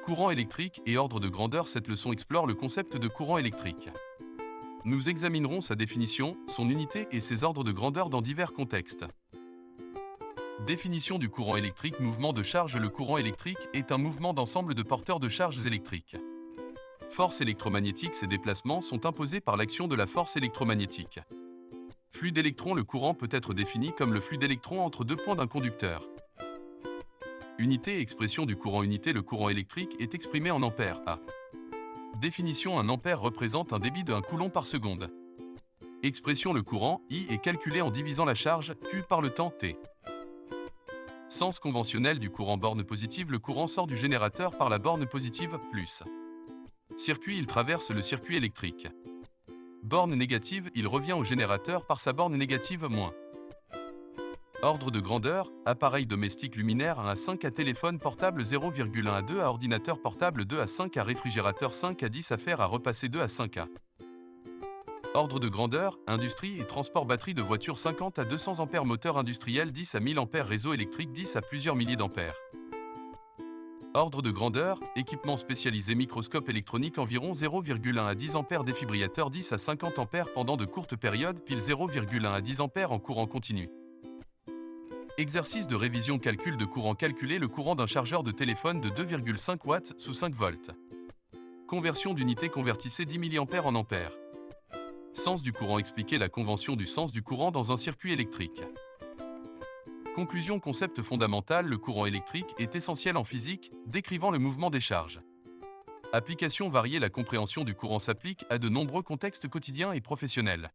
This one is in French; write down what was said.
Courant électrique et ordre de grandeur. Cette leçon explore le concept de courant électrique. Nous examinerons sa définition, son unité et ses ordres de grandeur dans divers contextes. Définition du courant électrique. Mouvement de charge. Le courant électrique est un mouvement d'ensemble de porteurs de charges électriques. Force électromagnétique. Ces déplacements sont imposés par l'action de la force électromagnétique. Flux d'électrons. Le courant peut être défini comme le flux d'électrons entre deux points d'un conducteur. Unité et expression du courant. Unité. Le courant électrique est exprimé en ampères. A. Définition. Un ampère représente un débit de 1 coulomb par seconde. Expression. Le courant, I, est calculé en divisant la charge, Q, par le temps, T. Sens conventionnel du courant. Borne positive. Le courant sort du générateur par la borne positive, plus. Circuit. Il traverse le circuit électrique. Borne négative. Il revient au générateur par sa borne négative, moins. Ordre de grandeur. Appareil domestique luminaire 1 à 5 à téléphone portable 0,1 à 2 à ordinateur portable 2 à 5 à réfrigérateur 5 à 10 à fer à repasser 2 à 5 à. Ordre de grandeur. Industrie et transport. Batterie de voiture 50 à 200 ampères. Moteur industriel 10 à 1000 ampères. Réseau électrique 10 à plusieurs milliers d'ampères. Ordre de grandeur. Équipement spécialisé. Microscope électronique environ 0,1 à 10 ampères. Défibrillateur 10 à 50 ampères pendant de courtes périodes. Pile 0,1 à 10 ampères en courant continu. Exercice de révision. Calcul de courant. Calculer le courant d'un chargeur de téléphone de 2,5 watts sous 5 volts. Conversion d'unité. Convertissez 10 mA en ampères. Sens du courant. Expliquer la convention du sens du courant dans un circuit électrique. Conclusion. Concept fondamental. Le courant électrique est essentiel en physique, décrivant le mouvement des charges. Application variée. La compréhension du courant s'applique à de nombreux contextes quotidiens et professionnels.